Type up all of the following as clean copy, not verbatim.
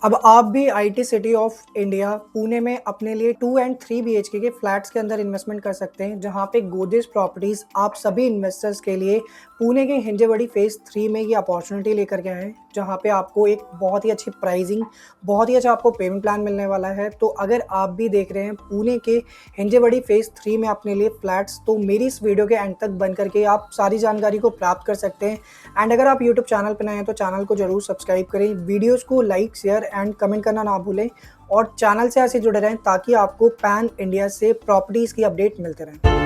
अब आप भी IT city of India Pune में अपने लिए 2 एंड 3 बीएचके के फ्लैट्स के अंदर इन्वेस्टमेंट कर सकते हैं, जहां पे गोदरेज प्रॉपर्टीज आप सभी इन्वेस्टर्स के लिए पुणे के हिंजेवड़ी फेज 3 में ये अपॉर्चुनिटी लेकर के आए हैं, जहां पे आपको एक बहुत ही अच्छी प्राइसिंग, बहुत ही अच्छा आपको पेमेंट प्लान मिलने वाला है। तो अगर आप भी देख रहे हैं पुणे के हिंजेवड़ी फेज 3 में अपने लिए फ्लैट्स, तो मेरी इस वीडियो के एंड तक बन करके आप सारी जानकारी को प्राप्त कर सकते हैं। एंड अगर आप यूट्यूब चैनल पर नए हैं तो चैनल को जरूर सब्सक्राइब करें, वीडियोस को लाइक शेयर एंड कमेंट करना ना भूलें और चैनल से ऐसे जुड़े रहें ताकि आपको पैन इंडिया से प्रॉपर्टीज की अपडेट मिलते रहें।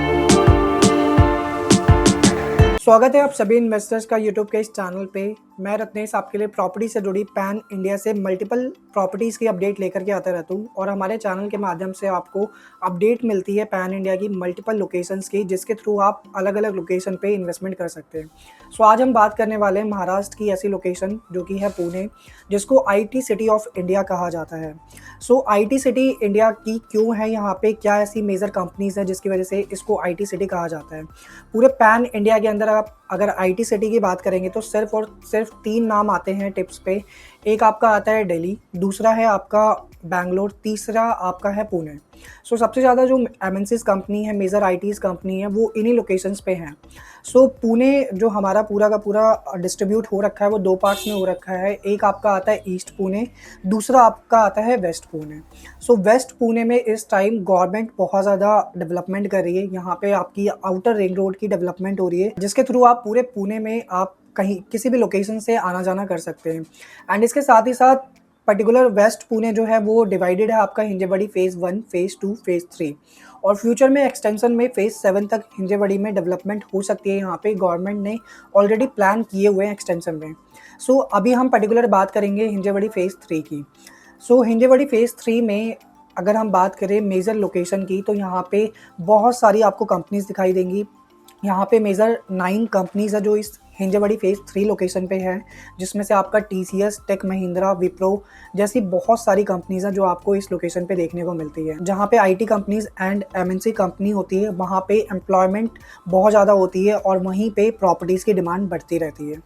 स्वागत है आप सभी इन्वेस्टर्स का यूट्यूब के इस चैनल पे। मैं रत्नेश आपके लिए प्रॉपर्टी से जुड़ी पैन इंडिया से मल्टीपल प्रॉपर्टीज़ की अपडेट लेकर के आता रहता हूँ और हमारे चैनल के माध्यम से आपको अपडेट मिलती है पैन इंडिया की मल्टीपल लोकेशंस की, जिसके थ्रू आप अलग अलग लोकेशन पे इन्वेस्टमेंट कर सकते हैं। सो आज हम बात करने वाले हैं महाराष्ट्र की ऐसी लोकेशन जो कि है पुणे, जिसको IT सिटी ऑफ इंडिया कहा जाता है। सो IT सिटी इंडिया की क्यों है, यहाँ पे क्या ऐसी मेजर कंपनीज हैं जिसकी वजह से इसको IT सिटी कहा जाता है। पूरे पैन इंडिया के अंदर आप अगर IT सिटी की बात करेंगे तो सिर्फ और सिर्फ 3 नाम आते हैं टिप्स पे। एक आपका आता है दिल्ली, दूसरा है आपका बैंगलोर, तीसरा आपका है पुणे। सो सबसे ज़्यादा जो MNCs कंपनी है, मेजर ITs कंपनी है, वो इन्हीं लोकेशंस पे हैं। सो पुणे जो हमारा पूरा का पूरा डिस्ट्रीब्यूट हो रखा है वो 2 पार्ट्स में हो रखा है। एक आपका आता है ईस्ट पुणे, दूसरा आपका आता है वेस्ट पुणे। सो वेस्ट पुणे में इस टाइम गवर्नमेंट बहुत ज़्यादा डेवलपमेंट कर रही है। यहाँ पे आपकी आउटर रिंग रोड की डेवलपमेंट हो रही है, जिसके थ्रू आप पूरे पुणे में आप कहीं किसी भी लोकेशन से आना जाना कर सकते हैं। एंड इसके साथ ही साथ पर्टिकुलर वेस्ट पुणे जो है वो डिवाइडेड है आपका हिंजेवड़ी फेज़ 1, फेज़ 2, फेज़ 3 और फ्यूचर में एक्सटेंशन में फेज़ 7 तक हिंजेवड़ी में डेवलपमेंट हो सकती है। यहाँ पे गवर्नमेंट ने ऑलरेडी प्लान किए हुए हैं एक्सटेंशन में। सो अभी हम पर्टिकुलर बात करेंगे हिंजेवड़ी फेज़ 3 की। सो हिंजेवड़ी फेज़ 3 में अगर हम बात करें मेजर लोकेशन की, तो यहाँ पे बहुत सारी आपको कंपनीज दिखाई देंगी। यहाँ पे मेजर 9 कंपनीज है जो इस हिंजेवड़ी फेज़ 3 लोकेशन पे है, जिसमें से आपका TCS, टेक महिंद्रा, विप्रो जैसी बहुत सारी कंपनीज हैं जो आपको इस लोकेशन पे देखने को मिलती है। जहाँ पे IT companies and MNC company होती है, वहाँ पे एम्प्लॉयमेंट बहुत ज़्यादा होती है और वहीं पे प्रॉपर्टीज़ की डिमांड बढ़ती रहती है।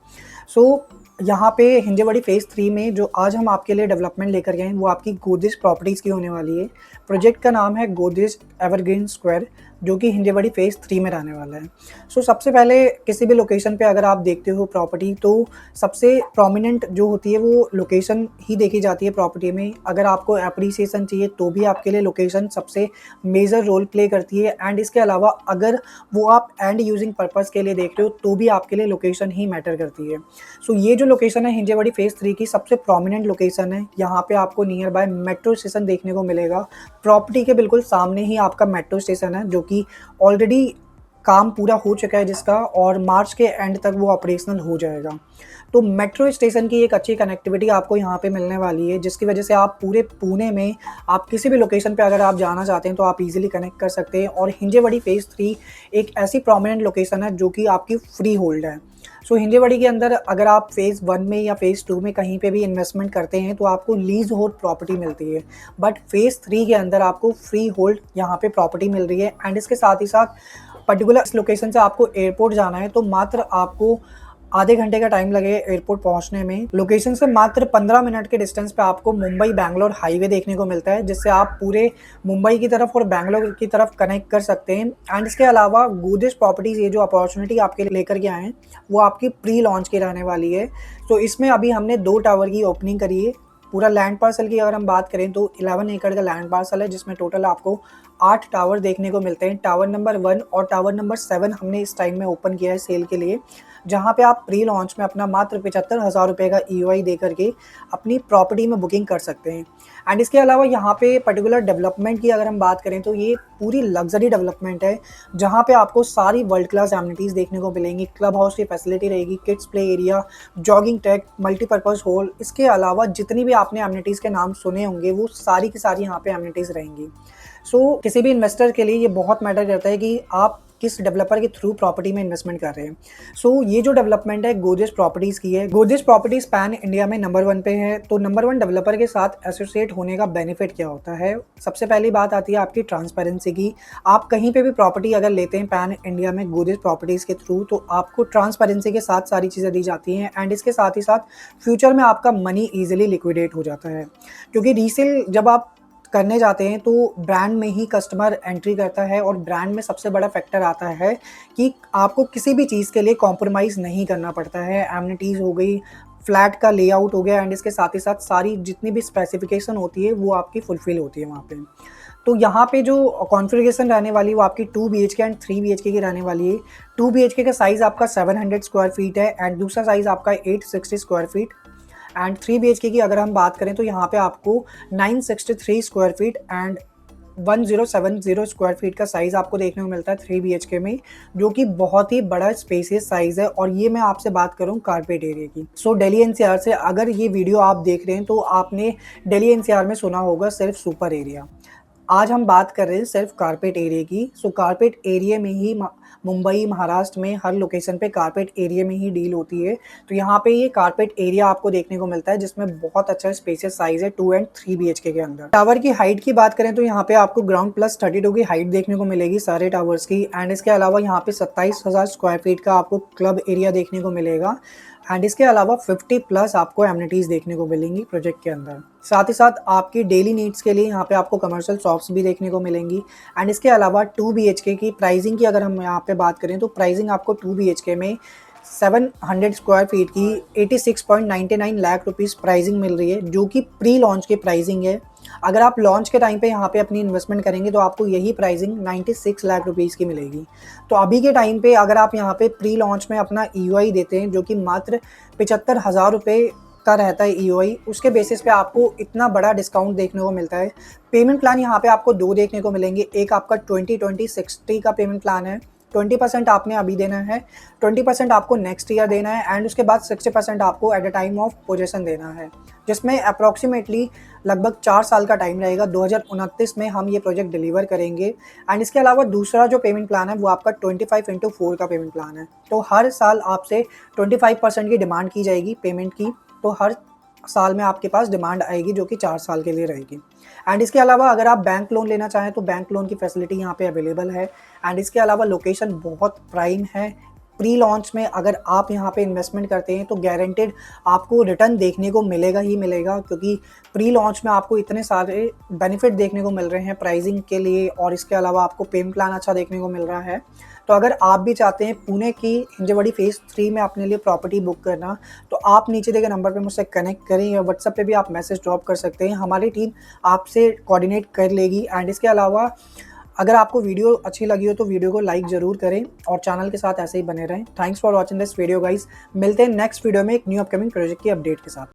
सो यहाँ पे हिंजेवड़ी फेज़ 3 में जो आज हम आपके लिए डेवलपमेंट लेकर गए हैं वो आपकी गोदरेज प्रॉपर्टीज़ की होने वाली है। प्रोजेक्ट का नाम है गोदरेज एवरग्रीन स्क्वायर, जो कि हिंजेवड़ी फेज़ 3 में रहने वाला है। सो सबसे पहले किसी भी लोकेशन पे अगर आप देखते हो प्रॉपर्टी, तो सबसे प्रोमिनेंट जो होती है वो लोकेशन ही देखी जाती है प्रॉपर्टी में। अगर आपको एप्रिसिएशन चाहिए तो भी आपके लिए लोकेशन सबसे मेजर रोल प्ले करती है। एंड इसके अलावा अगर वो आप एंड यूजिंग पर्पज़ के लिए देख रहे हो तो भी आपके लिए लोकेशन ही मैटर करती है। सो ये जो लोकेशन है हिंजेवड़ी फेज़ 3 की सबसे प्रोमिनेंट लोकेशन है। यहाँ पे आपको नियर बाय मेट्रो स्टेशन देखने को मिलेगा। प्रॉपर्टी के बिल्कुल सामने ही आपका मेट्रो स्टेशन है, जो कि ऑलरेडी काम पूरा हो चुका है जिसका, और मार्च के एंड तक वो ऑपरेशनल हो जाएगा। तो मेट्रो स्टेशन की एक अच्छी कनेक्टिविटी आपको यहाँ पे मिलने वाली है, जिसकी वजह से आप पूरे पुणे में आप किसी भी लोकेशन पे अगर आप जाना चाहते हैं तो आप इजीली कनेक्ट कर सकते हैं। और हिंजेवड़ी फेज़ 3 एक ऐसी प्रोमिनेंट लोकेशन है जो कि आपकी फ्री होल्ड है। सो हिंजेवड़ी के अंदर अगर आप फेज़ 1 में या फेज़ 2 में कहीं पे भी इन्वेस्टमेंट करते हैं तो आपको लीज होल्ड प्रॉपर्टी मिलती है, बट फेज़ 3 के अंदर आपको फ्री होल्ड यहाँ पे प्रॉपर्टी मिल रही है। एंड इसके साथ ही साथ पर्टिकुलर इस लोकेशन से आपको एयरपोर्ट जाना है तो मात्र आपको आधे घंटे का टाइम लगे एयरपोर्ट पहुंचने में। लोकेशन से मात्र 15 मिनट के डिस्टेंस पे आपको मुंबई बैंगलोर हाईवे देखने को मिलता है, जिससे आप पूरे मुंबई की तरफ और बैंगलोर की तरफ कनेक्ट कर सकते हैं। एंड इसके अलावा गोदरेज प्रॉपर्टीज़ ये जो अपॉर्चुनिटी आपके लिए लेकर के आए हैं वो आपकी प्री लॉन्च की रहने वाली है। तो इसमें अभी हमने 2 टावर की ओपनिंग करी है। पूरा लैंड पार्सल की अगर हम बात करें तो 11 एकड़ का लैंड पार्सल है, जिसमें टोटल आपको 8 टावर देखने को मिलते हैं। टावर नंबर 1 और टावर नंबर 7 हमने इस टाइम में ओपन किया है सेल के लिए, जहां पे आप प्री लॉन्च में अपना मात्र 75,000 रुपये का EOI दे करके अपनी प्रॉपर्टी में बुकिंग कर सकते हैं। एंड इसके अलावा यहाँ पे पर्टिकुलर डेवलपमेंट की अगर हम बात करें तो ये पूरी लग्जरी डेवलपमेंट है, जहाँ पे आपको सारी वर्ल्ड क्लास एमिनिटीज़ देखने को मिलेंगी। क्लब हाउस की फैसिलिटी रहेगी, kids play area, jogging track, multipurpose hall. इसके अलावा जितनी भी आपने एमिनिटीज़ के नाम सुने होंगे वो सारी की सारी यहाँ पे एमिनिटीज़ रहेंगी। सो किसी भी इन्वेस्टर के लिए ये बहुत मैटर करता है कि आप किस डेवलपर के थ्रू प्रॉपर्टी में इन्वेस्टमेंट कर रहे हैं। सो ये जो डेवलपमेंट है गोदरेज प्रॉपर्टीज़ की है। गोदरेज प्रॉपर्टीज़ पैन इंडिया में नंबर 1 पे है। तो नंबर 1 डेवलपर के साथ एसोसिएट होने का बेनिफिट क्या होता है? सबसे पहली बात आती है आपकी ट्रांसपेरेंसी की। आप कहीं पे भी प्रॉपर्टी अगर लेते हैं पैन इंडिया में गोदरेज प्रॉपर्टीज़ के थ्रू, तो आपको ट्रांसपेरेंसी के साथ सारी चीज़ें दी जाती हैं एंड इसके साथ ही साथ फ्यूचर में आपका मनी ईजिली लिक्विडेट हो जाता है। क्योंकि रीसेल जब आप करने जाते हैं तो ब्रांड में ही कस्टमर एंट्री करता है और ब्रांड में सबसे बड़ा फैक्टर आता है कि आपको किसी भी चीज़ के लिए कॉम्प्रोमाइज़ नहीं करना पड़ता है। एमिनिटीज़ हो गई, फ्लैट का लेआउट हो गया एंड इसके साथ ही साथ सारी जितनी भी स्पेसिफिकेशन होती है वो आपकी फुलफ़िल होती है वहाँ पे। तो यहाँ पे जो कॉन्फ़िगरेशन रहने वाली है वो आपकी 2 बीएचके एंड 3 बीएचके की रहने वाली है। 2 बीएचके का साइज़ आपका 700 स्क्वायर फीट है एंड दूसरा साइज़ आपका 860 स्क्वायर फीट एंड 3 बीएचके की अगर हम बात करें तो यहाँ पे आपको 963 square feet and 1070 square feet का साइज़ आपको देखने को मिलता है 3 बीएचके में, जो कि बहुत ही बड़ा स्पेसियस साइज़ है। और ये मैं आपसे बात करूँ कारपेट एरिया की। सो दिल्ली एनसीआर से अगर ये वीडियो आप देख रहे हैं तो आपने दिल्ली एनसीआर में सुना होगा सिर्फ सुपर एरिया। आज हम बात कर रहे हैं सिर्फ कारपेट एरिया की। सो कारपेट एरिया में ही मुंबई, महाराष्ट्र में हर लोकेशन पे कारपेट एरिया में ही डील होती है। तो यहाँ पे ये कारपेट एरिया आपको देखने को मिलता है जिसमें बहुत अच्छा स्पेसियस साइज़ है 2 एंड 3 बीएचके के अंदर। टावर की हाइट की बात करें तो यहाँ पे आपको ग्राउंड प्लस 32 की हाइट देखने को मिलेगी सारे टावर्स की एंड इसके अलावा यहाँ पे 27,000 स्क्वायर फीट का आपको क्लब एरिया देखने को मिलेगा एंड इसके अलावा 50 प्लस आपको एमिनिटीज़ देखने को मिलेंगी प्रोजेक्ट के अंदर। साथ ही साथ आपकी डेली नीड्स के लिए यहाँ पे आपको कमर्शियल शॉप्स भी देखने को मिलेंगी एंड इसके अलावा 2 बीएचके की प्राइसिंग की अगर हम यहाँ पे बात करें तो प्राइसिंग आपको 2 बीएचके में 700 स्क्वायर फीट की 86.99 लाख रुपीस प्राइसिंग मिल रही है, जो कि प्री लॉन्च की प्राइसिंग है। अगर आप लॉन्च के टाइम पे यहाँ पे अपनी इन्वेस्टमेंट करेंगे तो आपको यही प्राइसिंग 96 लाख रुपीज़ की मिलेगी। तो अभी के टाइम पे अगर आप यहाँ पे प्री लॉन्च में अपना ईओआई देते हैं जो कि मात्र 75,000 रुपये का रहता है ईओआई, उसके बेसिस पे आपको इतना बड़ा डिस्काउंट देखने को मिलता है। पेमेंट प्लान यहाँ पे आपको 2 देखने को मिलेंगे। एक आपका 20-20-60 का पेमेंट प्लान है। 20% आपने अभी देना है, 20% आपको नेक्स्ट ईयर देना है एंड उसके बाद 60% आपको at the time of possession देना है, जिसमें अप्रॉक्सीमेटली लगभग 4 साल का टाइम रहेगा। 2029 में हम ये प्रोजेक्ट डिलीवर करेंगे एंड इसके अलावा दूसरा जो पेमेंट प्लान है वो आपका 25x4 का पेमेंट प्लान है। तो हर साल आपसे 25% की डिमांड की जाएगी पेमेंट की, तो हर साल में आपके पास डिमांड आएगी जो कि 4 साल के लिए रहेगी। एंड इसके अलावा अगर आप बैंक लोन लेना चाहें तो बैंक लोन की फैसिलिटी यहाँ पे अवेलेबल है एंड इसके अलावा लोकेशन बहुत प्राइम है। प्री लॉन्च में अगर आप यहाँ पे इन्वेस्टमेंट करते हैं तो गारंटेड आपको रिटर्न देखने को मिलेगा ही मिलेगा, क्योंकि प्री लॉन्च में आपको इतने सारे बेनिफिट देखने को मिल रहे हैं प्राइसिंग के लिए और इसके अलावा आपको पेमेंट प्लान अच्छा देखने को मिल रहा है। तो अगर आप भी चाहते हैं पुणे की हिंजवाड़ी फेज़ 3 में अपने लिए प्रॉपर्टी बुक करना, तो आप नीचे दिए गए नंबर पे मुझसे कनेक्ट करें या व्हाट्सएप पे भी आप मैसेज ड्रॉप कर सकते हैं। हमारी टीम आपसे कोऑर्डिनेट कर लेगी एंड इसके अलावा अगर आपको वीडियो अच्छी लगी हो तो वीडियो को लाइक ज़रूर करें और चैनल के साथ ऐसे ही बने रहें। Thanks for watching this video guys. मिलते हैं नेक्स्ट वीडियो में एक न्यू अपकमिंग प्रोजेक्ट की अपडेट के साथ।